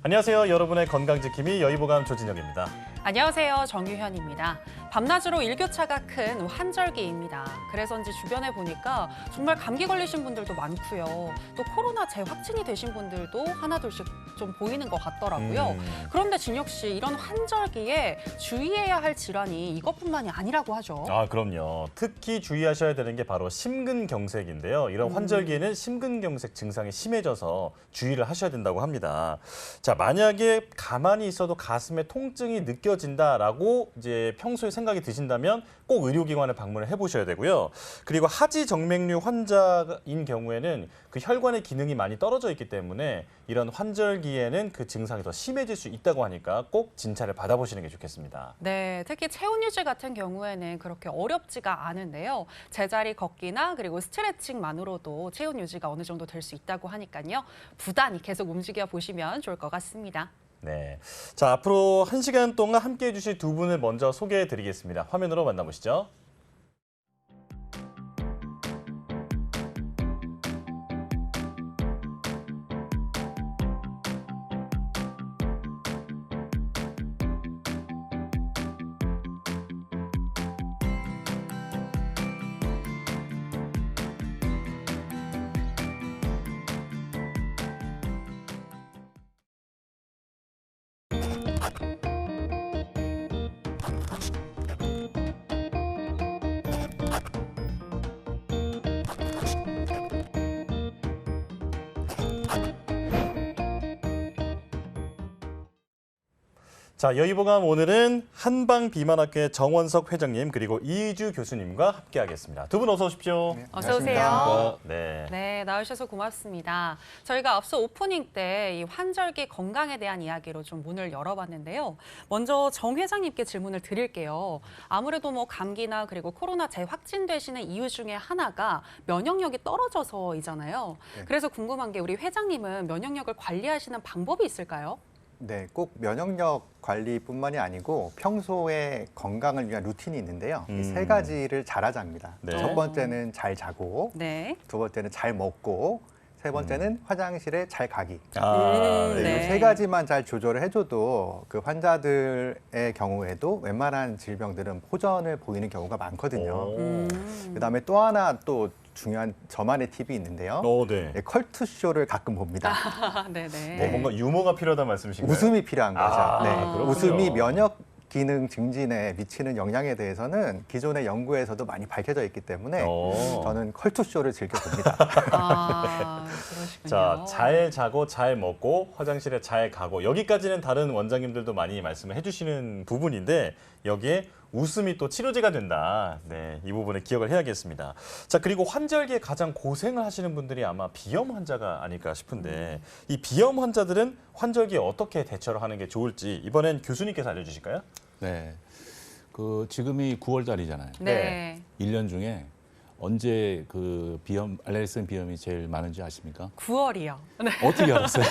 안녕하세요. 여러분의 건강지킴이 여의보감 조진혁입니다. 안녕하세요. 정유현입니다. 밤낮으로 일교차가 큰 환절기입니다. 그래서인지 주변에 보니까 정말 감기 걸리신 분들도 많고요. 또 코로나 재확진이 되신 분들도 하나둘씩 좀 보이는 것 같더라고요. 그런데 진혁 씨, 이런 환절기에 주의해야 할 질환이 이것뿐만이 아니라고 하죠. 그럼요. 특히 주의하셔야 되는 게 바로 심근경색인데요. 이런 환절기에는 심근경색 증상이 심해져서 주의를 하셔야 된다고 합니다. 자, 만약에 가만히 있어도 가슴에 통증이 느껴진다라고 이제 평소에 생각이 드신다면 꼭 의료기관에 방문을 해보셔야 되고요. 그리고 하지정맥류 환자인 경우에는 그 혈관의 기능이 많이 떨어져 있기 때문에 이런 환절기에는 그 증상이 더 심해질 수 있다고 하니까 꼭 진찰을 받아보시는 게 좋겠습니다. 네, 특히 체온 유지 같은 경우에는 그렇게 어렵지가 않은데요. 제자리 걷기나 그리고 스트레칭만으로도 체온 유지가 어느 정도 될 수 있다고 하니까요. 부단히 계속 움직여 보시면 좋을 것 같습니다. 네, 자 앞으로 1시간 동안 함께해 주실 두 분을 먼저 소개해 드리겠습니다. 화면으로 만나보시죠. 자, 여의보감 오늘은 한방비만학회 정원석 회장님 그리고 이희주 교수님과 함께하겠습니다. 두 분 어서 오십시오. 네, 어서 오세요. 네. 네, 나와주셔서 고맙습니다. 저희가 앞서 오프닝 때 이 환절기 건강에 대한 이야기로 좀 문을 열어봤는데요. 먼저 정 회장님께 질문을 드릴게요. 아무래도 뭐 감기나 그리고 코로나 재확진되시는 이유 중에 하나가 면역력이 떨어져서이잖아요. 네. 그래서 궁금한 게 우리 회장님은 면역력을 관리하시는 방법이 있을까요? 네, 꼭 면역력 관리뿐만이 아니고 평소에 건강을 위한 루틴이 있는데요. 이 세 가지를 잘하자입니다. 네. 첫 번째는 잘 자고, 네. 두 번째는 잘 먹고, 세 번째는 화장실에 잘 가기. 네. 네. 이 세 가지만 잘 조절을 해줘도 그 환자들의 경우에도 웬만한 질병들은 호전을 보이는 경우가 많거든요. 그다음에 또 하나 또 중요한 저만의 팁이 있는데요. 네. 네, 컬투쇼를 가끔 봅니다. 네네. 뭔가 유머가 필요하다는 말씀이신가요? 웃음이 필요한 거죠. 네. 그렇군요. 웃음이 면역 기능 증진에 미치는 영향에 대해서는 기존의 연구에서도 많이 밝혀져 있기 때문에 저는 컬투쇼를 즐겨봅니다. 그러시군요. 자, 잘 자고 잘 먹고 화장실에 잘 가고 여기까지는 다른 원장님들도 많이 말씀을 해주시는 부분인데 여기에 웃음이 또 치료제가 된다. 네, 이 부분을 기억을 해야겠습니다. 자, 그리고 환절기에 가장 고생을 하시는 분들이 아마 비염 환자가 아닐까 싶은데 이 비염 환자들은 환절기에 어떻게 대처를 하는 게 좋을지 이번엔 교수님께서 알려주실까요? 네. 지금이 9월 달이잖아요. 네. 1년 중에 언제 그 알레르기성 비염이 제일 많은지 아십니까? 9월이요. 네. 어떻게 알았어요?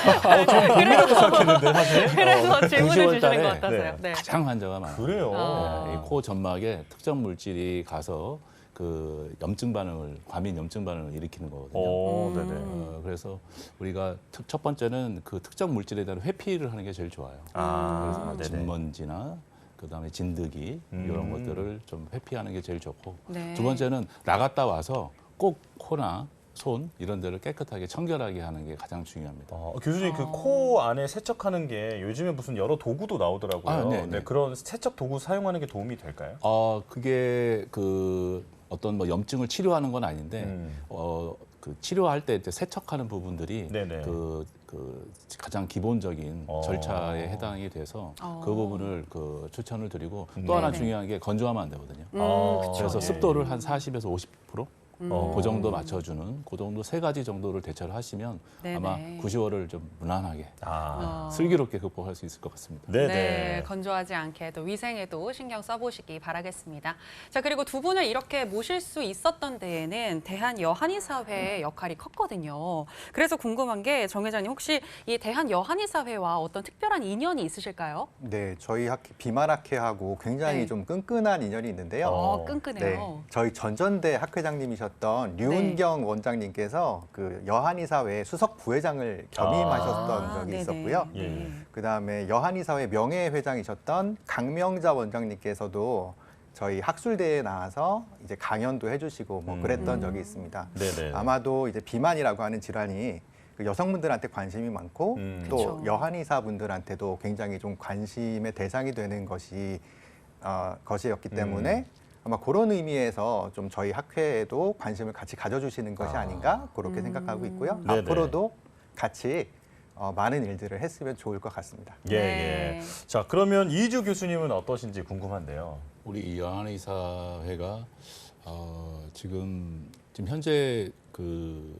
봄이라고 생각했는데 사실. 그래서 질문을 9월 주시는 달에 것 같았어요. 네. 가장 환자가 많아요. 그래요. 네, 이코 점막에 특정 물질이 가서 그 염증 반응을, 과민 염증 반응을 일으키는 거거든요. 네네. 그래서 우리가 첫 번째는 그 특정 물질에 대한 회피를 하는 게 제일 좋아요. 그래서 네네. 진먼지나 그다음에 진드기 이런 것들을 좀 회피하는 게 제일 좋고 네. 두 번째는 나갔다 와서 꼭 코나 손 이런 데를 깨끗하게 청결하게 하는 게 가장 중요합니다. 교수님 그 코 안에 세척하는 게 요즘에 무슨 여러 도구도 나오더라고요. 네. 그런 세척 도구 사용하는 게 도움이 될까요? 그게 어떤 뭐 염증을 치료하는 건 아닌데 그 치료할 때 이제 세척하는 부분들이 네네. 그 가장 기본적인 절차에 해당이 돼서 그 부분을 추천을 드리고 또 하나 네네. 중요한 게 건조하면 안 되거든요. 그쵸. 그래서 네. 습도를 한 40에서 50% 그 정도 맞춰주는 그 정도 세 가지 정도를 대처를 하시면 네네. 아마 9~10월을 좀 무난하게 어. 슬기롭게 극복할 수 있을 것 같습니다. 네네. 네, 건조하지 않게 또 위생에도 신경 써보시기 바라겠습니다. 자, 그리고 두 분을 이렇게 모실 수 있었던 데에는 대한여한의사회의 역할이 컸거든요. 그래서 궁금한 게 정 회장님 혹시 이 대한여한의사회와 어떤 특별한 인연이 있으실까요? 네, 저희 비만학회하고 굉장히 네. 좀 끈끈한 인연이 있는데요. 끈끈해요. 네, 저희 전전대 학회장님이셨던 계셨던 류은경 원장님께서 그 여한의사회 수석 부회장을 겸임하셨던 적이 네네. 있었고요. 예. 그다음에 여한의사회 명예회장이셨던 강명자 원장님께서도 저희 학술대회에 나와서 이제 강연도 해주시고 뭐 그랬던 적이 있습니다. 네네. 아마도 이제 비만이라고 하는 질환이 그 여성분들한테 관심이 많고 또 그쵸. 여한의사분들한테도 굉장히 좀 관심의 대상이 되는 것이었기 때문에 아마 그런 의미에서 좀 저희 학회에도 관심을 같이 가져주시는 것이 아닌가 그렇게 생각하고 있고요. 네네. 앞으로도 같이 많은 일들을 했으면 좋을 것 같습니다. 예, 네. 예. 자, 그러면 이주 교수님은 어떠신지 궁금한데요. 우리 이 여한의사회가 지금 현재 그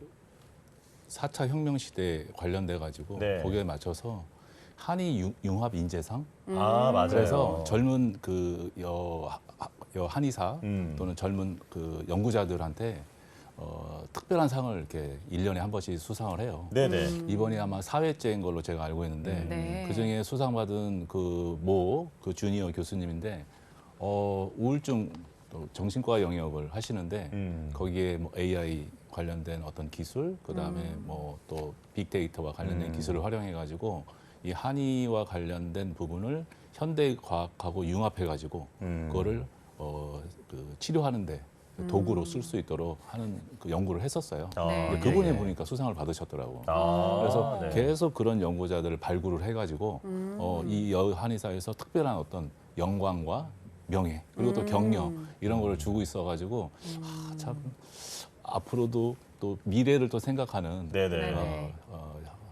4차 혁명 시대에 관련돼 가지고 네. 거기에 맞춰서 한의 융합 인재상 아, 맞아요. 그래서 젊은 그 한의사 음. 또는 젊은 그 연구자들한테 특별한 상을 이렇게 1년에 한 번씩 수상을 해요. 네네. 이번이 아마 4회째인 걸로 제가 알고 있는데 네. 그중에 수상받은 그 주니어 교수님인데 우울증 또 정신과 영역을 하시는데 거기에 뭐 AI 관련된 어떤 기술, 그다음에 뭐 또 빅데이터와 관련된 기술을 활용해 가지고 이 한의와 관련된 부분을 현대 과학하고 융합해 가지고 그거를 그 치료하는데 도구로 쓸 수 있도록 하는 그 연구를 했었어요. 네. 근데 그분이 보니까 수상을 받으셨더라고. 그래서 네. 계속 그런 연구자들을 발굴을 해가지고 이 여한의사에서 특별한 어떤 영광과 명예 그리고 또 격려 이런 거를 주고 있어가지고 참 앞으로도 또 미래를 또 생각하는 네네.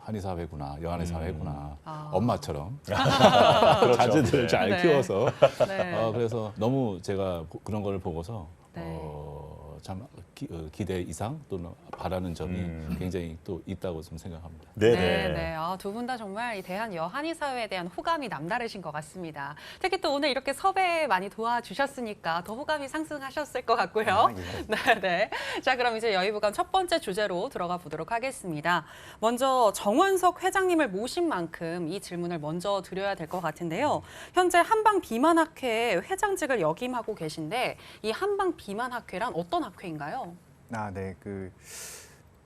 한의사회구나 여한의사회구나 아. 엄마처럼 그렇죠. 자제들을 네. 잘 네. 키워서 네. 그래서 너무 제가 그런 걸 보고서 네. 참 기대 이상 또는 바라는 점이 굉장히 또 있다고 좀 생각합니다. 네네. 네. 두 분 다 정말 이 대한 여한의 사회에 대한 호감이 남다르신 것 같습니다. 특히 또 오늘 이렇게 섭외 많이 도와주셨으니까 더 호감이 상승하셨을 것 같고요. 네. 자, 그럼 이제 여의부감 첫 번째 주제로 들어가 보도록 하겠습니다. 먼저 정원석 회장님을 모신 만큼 이 질문을 먼저 드려야 될 것 같은데요. 현재 한방 비만학회 회장직을 역임하고 계신데 이 한방 비만학회란 어떤 학회인가요? 네. 그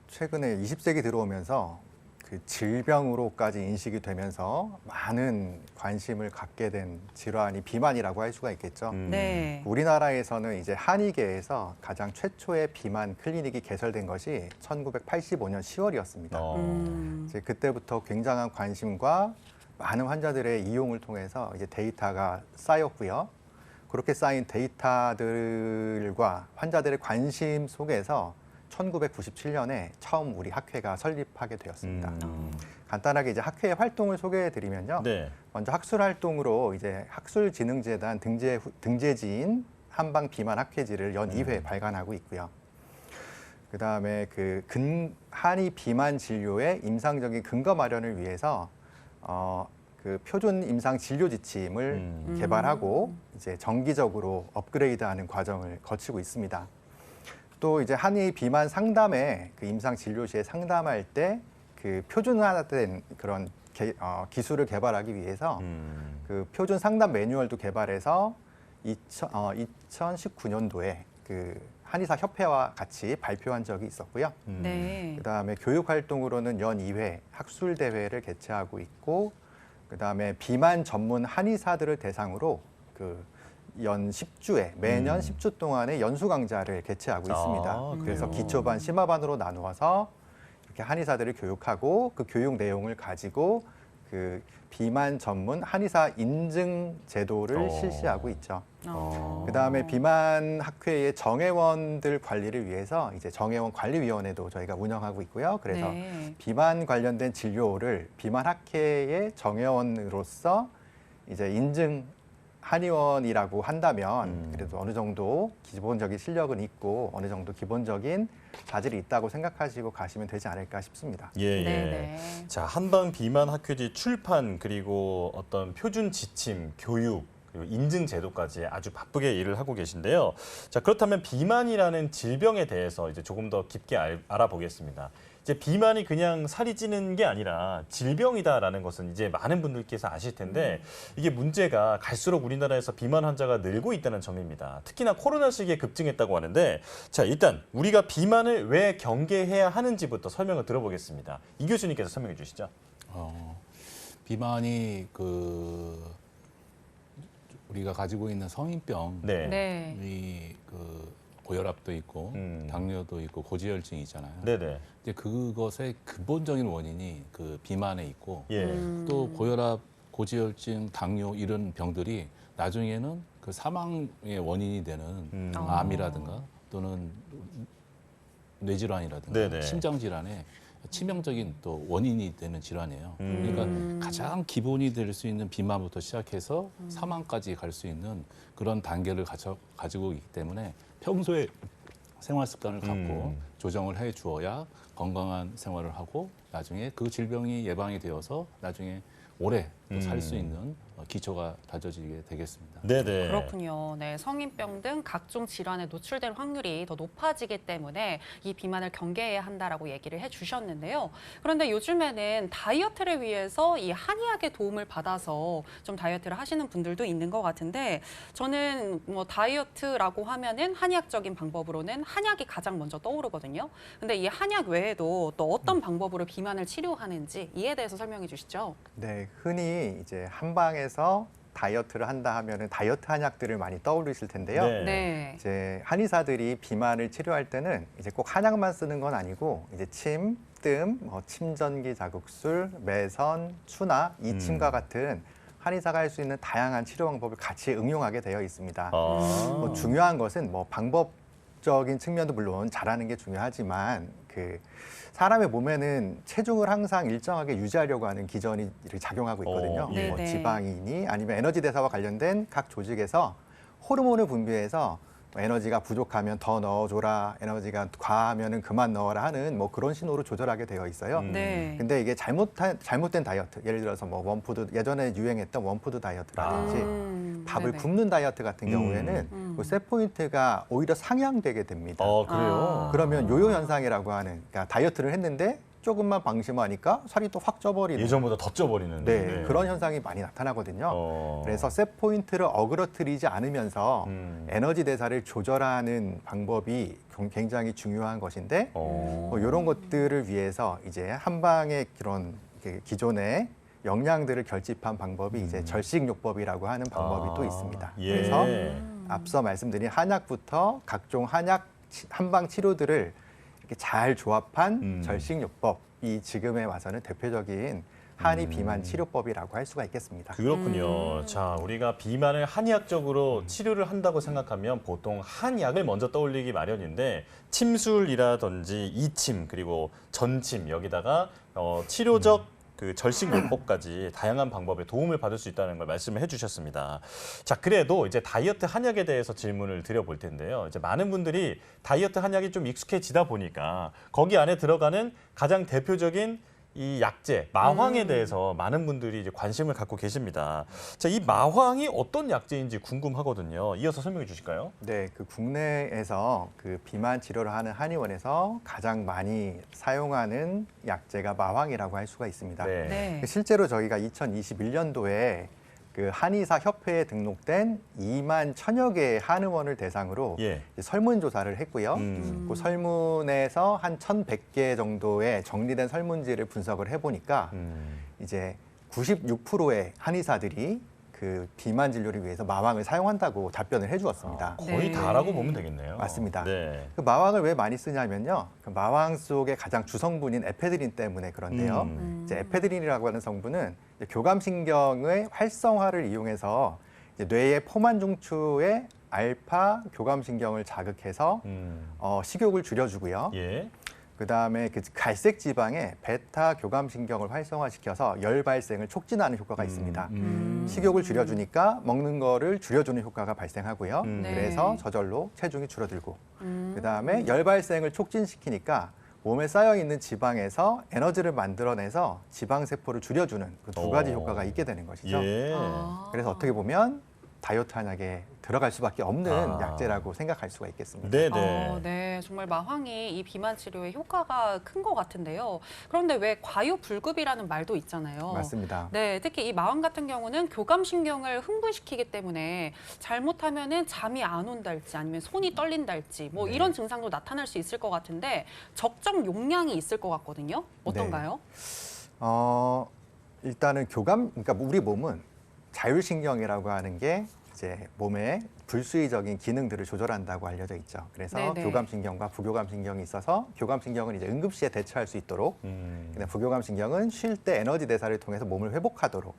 최근에 20세기 들어오면서 그 질병으로까지 인식이 되면서 많은 관심을 갖게 된 질환이 비만이라고 할 수가 있겠죠. 네. 우리나라에서는 이제 한의계에서 가장 최초의 비만 클리닉이 개설된 것이 1985년 10월이었습니다. 이제 그때부터 굉장한 관심과 많은 환자들의 이용을 통해서 이제 데이터가 쌓였고요. 그렇게 쌓인 데이터들과 환자들의 관심 속에서 1997년에 처음 우리 학회가 설립하게 되었습니다. 간단하게 이제 학회의 활동을 소개해 드리면요. 네. 먼저 학술 활동으로 이제 학술진흥재단 등재지인 한방 비만 학회지를 연 2회 발간하고 있고요. 그다음에 그 한의 비만 진료의 임상적인 근거 마련을 위해서 그 표준 임상 진료 지침을 개발하고 이제 정기적으로 업그레이드하는 과정을 거치고 있습니다. 또 이제 한의 비만 상담에 그 임상 진료 시에 상담할 때 그 표준화된 그런 기술을 개발하기 위해서 그 표준 상담 매뉴얼도 개발해서 2019년도에 그 한의사 협회와 같이 발표한 적이 있었고요. 네. 그다음에 교육 활동으로는 연 2회 학술 대회를 개최하고 있고, 그다음에 비만 전문 한의사들을 대상으로 그 연 10주에 매년 10주 동안의 연수 강좌를 개최하고 있습니다. 그래서 그래요? 기초반, 심화반으로 나누어서 이렇게 한의사들을 교육하고 그 교육 내용을 가지고 그 비만 전문 한의사 인증 제도를 실시하고 있죠. 그다음에 비만 학회의 정회원들 관리를 위해서 이제 정회원 관리위원회도 저희가 운영하고 있고요. 그래서 네. 비만 관련된 진료를 비만 학회의 정회원으로서 이제 인증 한의원이라고 한다면 그래도 어느 정도 기본적인 실력은 있고 어느 정도 기본적인 자질이 있다고 생각하시고 가시면 되지 않을까 싶습니다. 예, 예. 네네. 자, 한방 비만 학회지 출판 그리고 어떤 표준 지침, 교육, 그리고 인증 제도까지 아주 바쁘게 일을 하고 계신데요. 자, 그렇다면 비만이라는 질병에 대해서 이제 조금 더 깊게 알아보겠습니다. 이제 비만이 그냥 살이 찌는 게 아니라 질병이다라는 것은 이제 많은 분들께서 아실 텐데 이게 문제가 갈수록 우리나라에서 비만 환자가 늘고 있다는 점입니다. 특히나 코로나 시기에 급증했다고 하는데 자, 일단 우리가 비만을 왜 경계해야 하는지부터 설명을 들어보겠습니다. 이 교수님께서 설명해 주시죠. 비만이 우리가 가지고 있는 성인병 네. 네. 이 고혈압도 있고 당뇨도 있고 고지혈증이 있잖아요. 네네. 이제 그것의 근본적인 원인이 그 비만에 있고 예. 또 고혈압, 고지혈증, 당뇨 이런 병들이 나중에는 그 사망의 원인이 되는 암이라든가 또는 뇌질환이라든가 네네. 심장질환의 치명적인 또 원인이 되는 질환이에요. 그러니까 가장 기본이 될 수 있는 비만부터 시작해서 사망까지 갈 수 있는 그런 단계를 가지고 있기 때문에 평소에 생활 습관을 갖고 조정을 해 주어야 건강한 생활을 하고 나중에 그 질병이 예방이 되어서 나중에 오래 살 수 있는 기초가 다져지게 되겠습니다. 네네. 그렇군요. 네, 성인병 등 각종 질환에 노출될 확률이 더 높아지기 때문에 이 비만을 경계해야 한다라고 얘기를 해주셨는데요. 그런데 요즘에는 다이어트를 위해서 이 한의학의 도움을 받아서 좀 다이어트를 하시는 분들도 있는 것 같은데 저는 뭐 다이어트라고 하면은 한의학적인 방법으로는 한약이 가장 먼저 떠오르거든요. 근데 이 한약 외에도 또 어떤 방법으로 비만을 치료하는지 이에 대해서 설명해 주시죠. 네, 흔히 이제 한방에서 다이어트를 한다 하면은 다이어트 한약들을 많이 떠올리실 텐데요. 네. 네. 이제 한의사들이 비만을 치료할 때는 이제 꼭 한약만 쓰는 건 아니고 이제 침, 뜸, 침전기 자극술, 매선, 추나 이침과 같은 한의사가 할 수 있는 다양한 치료 방법을 같이 응용하게 되어 있습니다. 아. 중요한 것은 방법적인 측면도 물론 잘하는 게 중요하지만 사람의 몸에는 체중을 항상 일정하게 유지하려고 하는 기전이 이렇게 작용하고 있거든요. 예. 네네. 지방이니 아니면 에너지 대사와 관련된 각 조직에서 호르몬을 분비해서 에너지가 부족하면 더 넣어줘라, 에너지가 과하면은 그만 넣어라 하는 그런 신호로 조절하게 되어 있어요. 네. 근데 이게 잘못된 다이어트, 예를 들어서 원푸드, 예전에 유행했던 원푸드 다이어트라든지 밥을 네네. 굶는 다이어트 같은 경우에는 셋 포인트가 오히려 상향되게 됩니다. 그래요? 그러면 요요 현상이라고 하는, 그러니까 다이어트를 했는데 조금만 방심하니까 살이 또 확 쪄버리는 예전보다 더 쪄버리는. 네, 그런 현상이 많이 나타나거든요. 그래서 셋 포인트를 어그러뜨리지 않으면서 에너지 대사를 조절하는 방법이 굉장히 중요한 것인데 이런 것들을 위해서 이제 한방의 그런 기존의 영양들을 결집한 방법이 이제 절식요법이라고 하는 방법이 또 있습니다. 예. 그래서 앞서 말씀드린 한약부터 각종 한방 치료들을 이렇게 잘 조합한 절식요법이 지금에 와서는 대표적인 한의 비만 치료법이라고 할 수가 있겠습니다. 그렇군요. 자, 우리가 비만을 한의학적으로 치료를 한다고 생각하면 보통 한약을 먼저 떠올리기 마련인데 침술이라든지 이침 그리고 전침 여기다가 치료적 절식요법까지 다양한 방법에 도움을 받을 수 있다는 걸 말씀을 해주셨습니다. 자, 그래도 이제 다이어트 한약에 대해서 질문을 드려볼 텐데요. 이제 많은 분들이 다이어트 한약이 좀 익숙해지다 보니까 거기 안에 들어가는 가장 대표적인 이 약재, 마황에 대해서 많은 분들이 이제 관심을 갖고 계십니다. 자, 이 마황이 어떤 약재인지 궁금하거든요. 이어서 설명해 주실까요? 네, 국내에서 비만 치료를 하는 한의원에서 가장 많이 사용하는 약재가 마황이라고 할 수가 있습니다. 네. 네. 실제로 저희가 2021년도에 한의사 협회에 등록된 2만 1,000여 개의 한의원을 대상으로 예. 설문조사를 했고요. 그 설문에서 한 1,100개 정도의 정리된 설문지를 분석을 해보니까 이제 96%의 한의사들이 비만 진료를 위해서 마왕을 사용한다고 답변을 해주었습니다. 거의 네. 다라고 보면 되겠네요. 맞습니다. 네. 마왕을 왜 많이 쓰냐면요. 마왕 속의 가장 주성분인 에페드린 때문에 그런데요. 이제 에페드린이라고 하는 성분은 이제 교감신경의 활성화를 이용해서 이제 뇌의 포만 중추의 알파 교감신경을 자극해서 식욕을 줄여주고요. 예. 그다음에 갈색 지방에 베타 교감신경을 활성화시켜서 열 발생을 촉진하는 효과가 있습니다. 식욕을 줄여주니까 먹는 거를 줄여주는 효과가 발생하고요. 네. 그래서 저절로 체중이 줄어들고 그다음에 열 발생을 촉진시키니까 몸에 쌓여있는 지방에서 에너지를 만들어내서 지방세포를 줄여주는 그 두 가지 효과가 있게 되는 것이죠. 예. 그래서 어떻게 보면 다이어트 한약의 들어갈 수밖에 없는 아. 약재라고 생각할 수가 있겠습니다. 네네. 네, 정말 마황이 이 비만 치료에 효과가 큰 것 같은데요. 그런데 왜 과유불급이라는 말도 있잖아요. 맞습니다. 네, 특히 이 마왕 같은 경우는 교감신경을 흥분시키기 때문에 잘못하면은 잠이 안 온달지 아니면 손이 떨린달지 뭐 네. 이런 증상도 나타날 수 있을 것 같은데 적정 용량이 있을 것 같거든요. 어떤가요? 일단은 그러니까 우리 몸은 자율신경이라고 하는 게 이제 몸의 불수의적인 기능들을 조절한다고 알려져 있죠. 그래서 네네. 교감신경과 부교감신경이 있어서 교감신경은 이제 응급시에 대처할 수 있도록, 근데 부교감신경은 쉴 때 에너지 대사를 통해서 몸을 회복하도록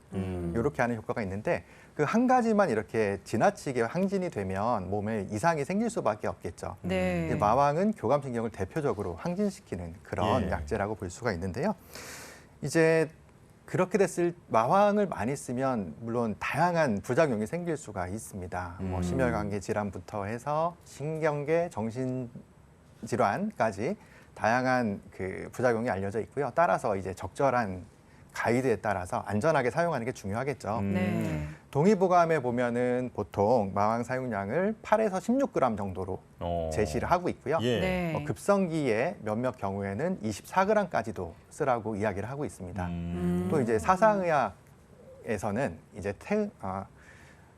이렇게 하는 효과가 있는데 그 한 가지만 이렇게 지나치게 항진이 되면 몸에 이상이 생길 수밖에 없겠죠. 네. 이 마왕은 교감신경을 대표적으로 항진시키는 그런 예. 약재라고 볼 수가 있는데요. 이제 그렇게 됐을 마왕을 많이 쓰면 물론 다양한 부작용이 생길 수가 있습니다. 뭐 심혈관계 질환부터 해서 신경계, 정신질환까지 다양한 그 부작용이 알려져 있고요. 따라서 이제 적절한 가이드에 따라서 안전하게 사용하는 게 중요하겠죠. 네. 동의보감에 보면은 보통 마왕 사용량을 8에서 16g 정도로 어. 제시를 하고 있고요. 예. 네. 급성기에 몇몇 경우에는 24g까지도 쓰라고 이야기를 하고 있습니다. 또 이제 사상의학에서는 이제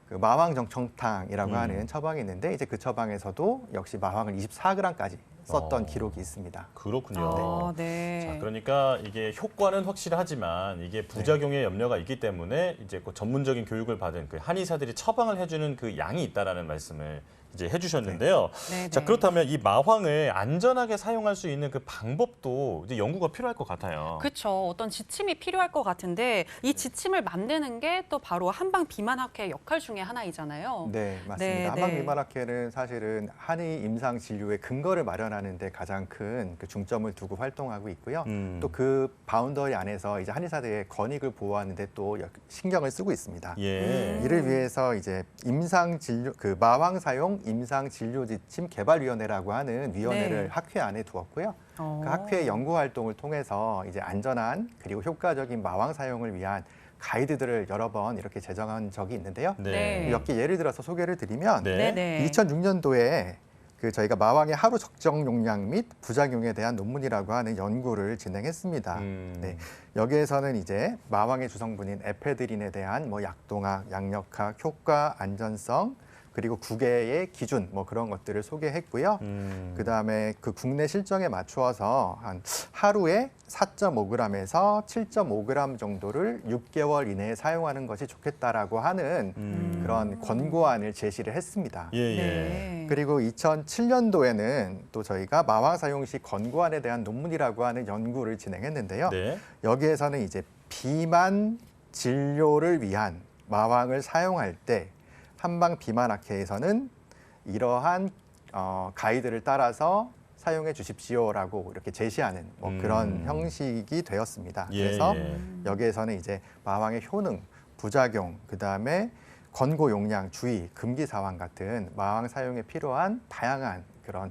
그 마왕 정청탕이라고 하는 처방이 있는데 이제 그 처방에서도 역시 마왕을 24g까지 썼던 기록이 있습니다. 그렇군요. 네. 자, 그러니까 이게 효과는 확실하지만 이게 부작용의 염려가 있기 때문에 이제 그 전문적인 교육을 받은 그 한의사들이 처방을 해주는 그 양이 있다라는 말씀을 이제 해주셨는데요. 네. 자, 그렇다면 이 마황을 안전하게 사용할 수 있는 그 방법도 이제 연구가 필요할 것 같아요. 그렇죠. 어떤 지침이 필요할 것 같은데 이 지침을 만드는 게 또 바로 한방 비만학회 역할 중에 하나이잖아요. 네, 맞습니다. 네, 한방 네. 비만학회는 사실은 한의 임상 진료의 근거를 마련하는 데 가장 큰 그 중점을 두고 활동하고 있고요. 또 그 바운더리 안에서 이제 한의사들의 권익을 보호하는 데 또 신경을 쓰고 있습니다. 예. 이를 위해서 이제 임상 진료 그 마왕 사용 임상 진료 지침 개발위원회라고 하는 위원회를 네. 학회 안에 두었고요. 어. 그 학회 연구 활동을 통해서 이제 안전한 그리고 효과적인 마왕 사용을 위한 가이드들을 여러 번 이렇게 제정한 적이 있는데요. 네. 몇 개 예를 들어서 소개를 드리면 네. 네네. 2006년도에 그 저희가 마왕의 하루 적정 용량 및 부작용에 대한 논문이라고 하는 연구를 진행했습니다. 네. 여기에서는 이제 마왕의 주성분인 에페드린에 대한 뭐 약동학, 양력학, 효과, 안전성 그리고 구개의 기준 뭐 그런 것들을 소개했고요. 그다음에 그 국내 실정에 맞추어서 한 하루에 4.5g에서 7.5g 정도를 6개월 이내에 사용하는 것이 좋겠다라고 하는 그런 권고안을 제시를 했습니다. 예, 예. 네. 그리고 2007년도에는 또 저희가 마왕 사용 시 권고안에 대한 논문이라고 하는 연구를 진행했는데요. 네. 여기에서는 이제 비만 진료를 위한 마왕을 사용할 때 한방 비만학회에서는 이러한 가이드를 따라서 사용해 주십시오라고 이렇게 제시하는 뭐 그런 형식이 되었습니다. 예, 그래서 예. 여기에서는 이제 마왕의 효능, 부작용, 그다음에 권고 용량, 주의, 금기 사항 같은 마왕 사용에 필요한 다양한 그런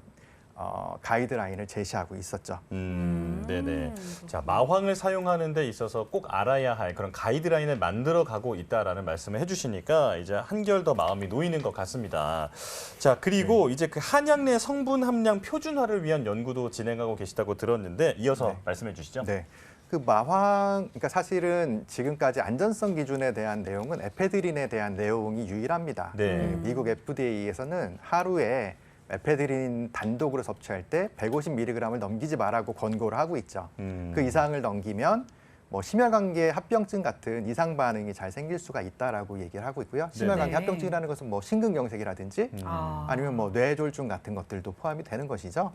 가이드라인을 제시하고 있었죠. 네네. 자, 마황을 사용하는 데 있어서 꼭 알아야 할 그런 가이드라인을 만들어 가고 있다라는 말씀을 해주시니까 이제 한결 더 마음이 놓이는 것 같습니다. 자, 그리고 이제 그 한약 내 성분 함량 표준화를 위한 연구도 진행하고 계시다고 들었는데 이어서 네. 말씀해 주시죠. 네. 그 마황, 그러니까 사실은 지금까지 안전성 기준에 대한 내용은 에페드린에 대한 내용이 유일합니다. 네. 미국 FDA에서는 하루에 에페드린 단독으로 섭취할 때 150mg을 넘기지 말라고 권고를 하고 있죠. 그 이상을 넘기면 뭐 심혈관계 합병증 같은 이상 반응이 잘 생길 수가 있다라고 얘기를 하고 있고요. 심혈관계 네. 합병증이라는 것은 뭐 심근경색이라든지 아니면 뭐 뇌졸중 같은 것들도 포함이 되는 것이죠.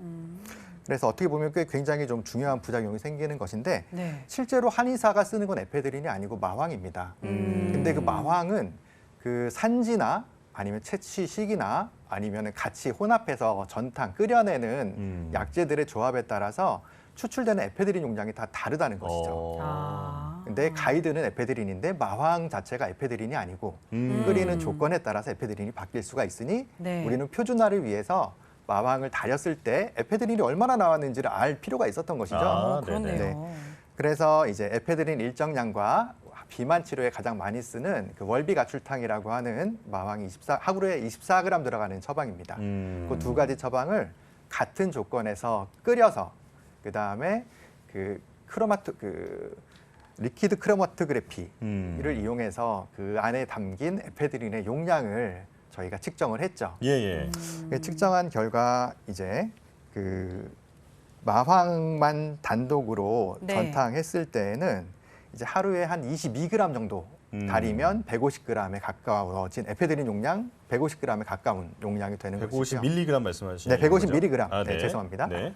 그래서 어떻게 보면 꽤 굉장히 좀 중요한 부작용이 생기는 것인데 네. 실제로 한의사가 쓰는 건 에페드린이 아니고 마황입니다. 근데 그 마황은 그 산지나 아니면 채취식이나 아니면 같이 혼합해서 전탕 끓여내는 약재들의 조합에 따라서 추출되는 에페드린 용량이 다 다르다는 것이죠. 근데 가이드는 에페드린인데 마황 자체가 에페드린이 아니고 끓이는 조건에 따라서 에페드린이 바뀔 수가 있으니 네. 우리는 표준화를 위해서 마황을 달였을 때 에페드린이 얼마나 나왔는지를 알 필요가 있었던 것이죠. 아, 그렇네요. 네네. 그래서 이제 에페드린 일정량과 비만 치료에 가장 많이 쓰는 그 월비가출탕이라고 하는 마왕이 하루에 24g 들어가는 처방입니다. 그 두 가지 처방을 같은 조건에서 끓여서 그다음에 그 리퀴드 크로마토그래피를 이용해서 그 안에 담긴 에페드린의 용량을 저희가 측정을 했죠. 예. 측정한 결과 이제 그 마황만 단독으로 네. 전탕했을 때에는 이제 하루에 한 22g 정도 달이면 150g에 가까워진 에페드린 용량 150g에 가까운 용량이 되는 것이고요. 150mg 말씀하시는 네, 거죠? 150mg. 아, 네, 죄송합니다. 네.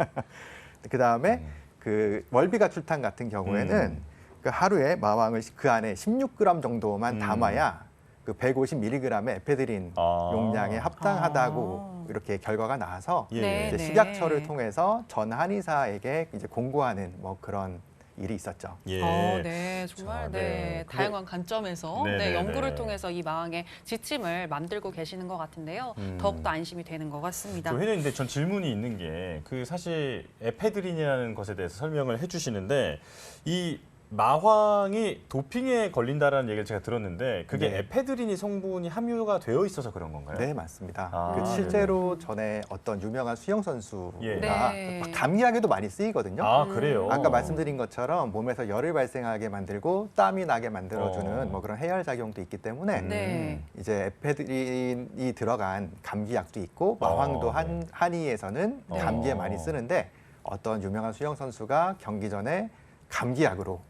그다음에 그 월비가출탕 같은 경우에는 그 하루에 마왕을 그 안에 16g 정도만 담아야 그 150mg의 에페드린 용량에 합당하다고 이렇게 결과가 나와서 예. 이제 네. 식약처를 통해서 전 한의사에게 이제 공고하는 뭐 그런 일이 있었죠. 예. 네, 정말 자, 네, 네. 다양한 관점에서 네, 네, 연구를 네. 통해서 이 마왕의 지침을 만들고 계시는 것 같은데요. 더욱더 안심이 되는 것 같습니다. 저 회장님, 근데 전 질문이 있는 게 그 사실 에페드린이라는 것에 대해서 설명을 해주시는데 이 마황이 도핑에 걸린다라는 얘기를 제가 들었는데 그게 네. 에페드린이 성분이 함유가 되어 있어서 그런 건가요? 네, 맞습니다. 아, 그 실제로 전에 어떤 유명한 수영 선수가 예. 네. 막 감기약에도 많이 쓰이거든요. 아, 그래요? 아까 말씀드린 것처럼 몸에서 열을 발생하게 만들고 땀이 나게 만들어주는 뭐 그런 해열 작용도 있기 때문에 네. 이제 에페드린이 들어간 감기약도 있고 마황도 네. 한의에서는 네. 감기에 많이 쓰는데 어떤 유명한 수영 선수가 경기 전에 감기약으로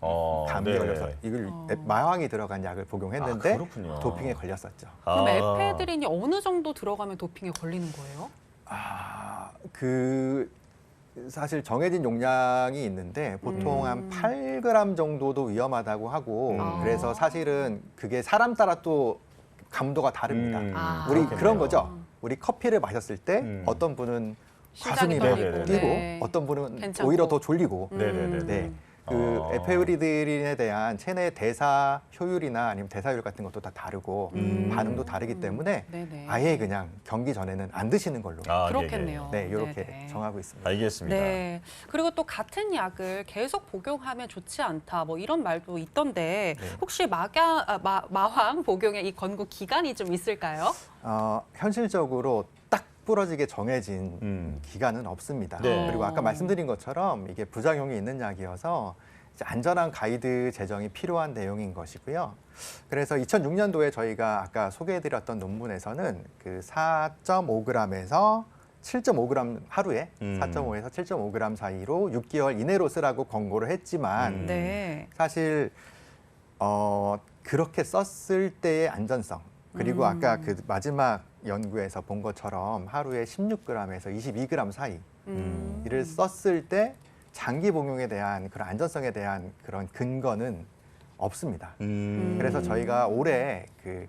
감기 네. 걸려서 이걸 마황이 들어간 약을 복용했는데 아, 그렇군요. 도핑에 걸렸었죠. 그럼 아. 에페드린이 어느 정도 들어가면 도핑에 걸리는 거예요? 그 사실 정해진 용량이 있는데 보통 한 8g 정도도 위험하다고 하고 그래서 사실은 그게 사람 따라 또 감도가 다릅니다. 우리 그렇겠네요. 그런 거죠. 우리 커피를 마셨을 때 어떤 분은 심장이 가슴이 떨리고. 뛰고 네. 어떤 분은 괜찮고. 오히려 더 졸리고 네네네. 네. 그 에페드린에 대한 체내 대사 효율이나 아니면 대사율 같은 것도 다 다르고 반응도 다르기 때문에 네네. 아예 그냥 경기 전에는 안 드시는 걸로 그렇겠네요. 네, 이렇게 네네. 정하고 있습니다. 알겠습니다. 네. 그리고 또 같은 약을 계속 복용하면 좋지 않다. 뭐 이런 말도 있던데 네. 혹시 마황 복용의 이 권고 기간이 좀 있을까요? 현실적으로 딱 부러지게 정해진 기간은 없습니다. 네. 그리고 아까 말씀드린 것처럼 이게 부작용이 있는 약이어서 이제 안전한 가이드 제정이 필요한 내용인 것이고요. 그래서 2006년도에 저희가 아까 소개해드렸던 논문에서는 그 4.5g에서 7.5g 하루에 4.5에서 7.5g 사이로 6개월 이내로 쓰라고 권고를 했지만 네. 사실 그렇게 썼을 때의 안전성 그리고 아까 그 마지막 연구에서 본 것처럼 하루에 16g에서 22g 사이 이를 썼을 때 장기 복용에 대한 그런 안전성에 대한 그런 근거는 없습니다. 그래서 저희가 올해 그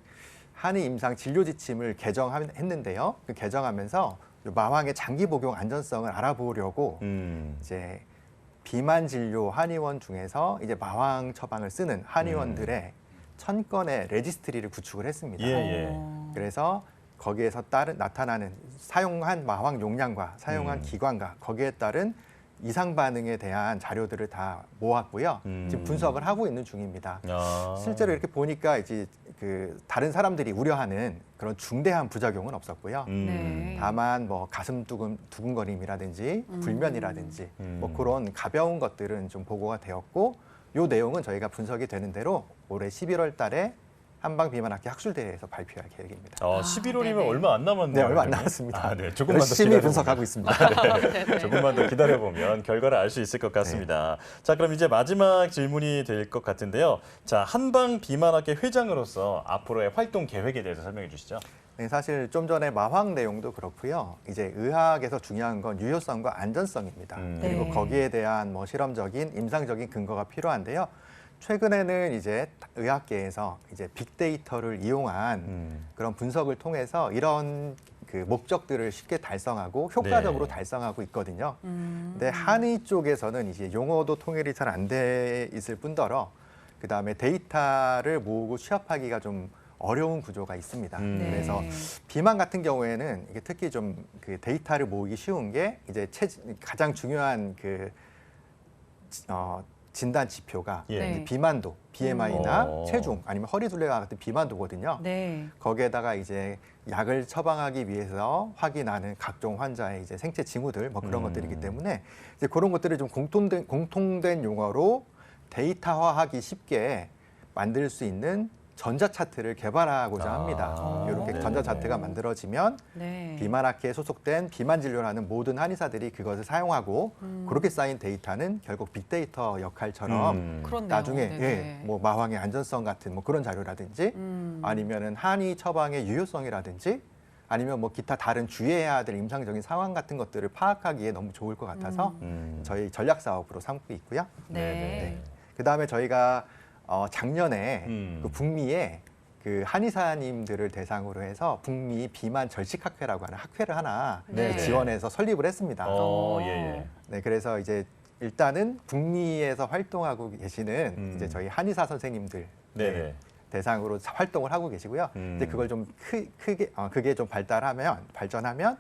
한의 임상 진료 지침을 개정했는데요. 그 개정하면서 마황의 장기 복용 안전성을 알아보려고 이제 비만 진료 한의원 중에서 이제 마황 처방을 쓰는 한의원들의 1000건의 레지스트리를 구축을 했습니다. 예. 그래서 거기에서 나타나는 사용한 마황 용량과 사용한 기관과 거기에 따른 이상 반응에 대한 자료들을 다 모았고요. 지금 분석을 하고 있는 중입니다. 실제로 이렇게 보니까 이제 그 다른 사람들이 우려하는 그런 중대한 부작용은 없었고요. 네. 다만 뭐 가슴 두근거림이라든지 불면이라든지 뭐 그런 가벼운 것들은 좀 보고가 되었고 요 내용은 저희가 분석이 되는 대로 올해 11월 달에 한방 비만학회 학술대회에서 발표할 계획입니다. 11월이면 네네. 얼마 안 남았네요. 네, 얼마 안 그러면. 남았습니다. 네, 조금만 더 열심히 기다려보면. 분석하고 있습니다. 조금만 더 기다려보면 결과를 알 수 있을 것 같습니다. 자, 그럼 이제 마지막 질문이 될 것 같은데요. 자, 한방 비만학회 회장으로서 앞으로의 활동 계획에 대해서 설명해 주시죠. 네, 사실 좀 전에 마황 내용도 그렇고요. 이제 의학에서 중요한 건 유효성과 안전성입니다. 그리고 네. 거기에 대한 뭐 실험적인 임상적인 근거가 필요한데요. 최근에는 이제 의학계에서 이제 빅데이터를 이용한 그런 분석을 통해서 이런 그 목적들을 쉽게 달성하고 효과적으로 네. 달성하고 있거든요. 근데 한의 쪽에서는 이제 용어도 통일이 잘 안 돼 있을 뿐더러 그다음에 데이터를 모으고 취합하기가 좀 어려운 구조가 있습니다. 그래서 비만 같은 경우에는 이게 특히 좀 그 데이터를 모으기 쉬운 게 이제 가장 중요한 그 진단 지표가 예. 네. 이제 비만도, BMI나 오. 체중 아니면 허리둘레와 같은 비만도거든요. 네. 거기에다가 이제 약을 처방하기 위해서 확인하는 각종 환자의 이제 생체 징후들 뭐 그런 것들이기 때문에 이제 그런 것들을 좀 공통된 용어로 데이터화하기 쉽게 만들 수 있는 전자 차트를 개발하고자 합니다. 이렇게 네네네. 전자 차트가 만들어지면 네. 비만학회에 소속된 비만 진료를 하는 모든 한의사들이 그것을 사용하고 그렇게 쌓인 데이터는 결국 빅데이터 역할처럼 그렇네요. 나중에 네네. 예, 뭐 마황의 안전성 같은 뭐 그런 자료라든지 아니면은 한의 처방의 유효성이라든지 아니면 뭐 기타 다른 주의해야 될 임상적인 상황 같은 것들을 파악하기에 너무 좋을 것 같아서 저희 전략 사업으로 삼고 있고요. 네. 그다음에 저희가 작년에 음. 그 북미에 그 한의사님들을 대상으로 해서 북미 비만 절식학회라고 하는 학회를 하나 네. 지원해서 설립을 했습니다. 예, 예. 네, 그래서 이제 일단은 북미에서 활동하고 계시는 이제 저희 한의사 선생님들 네네. 대상으로 활동을 하고 계시고요. 이제 그걸 좀 그게 좀 발전하면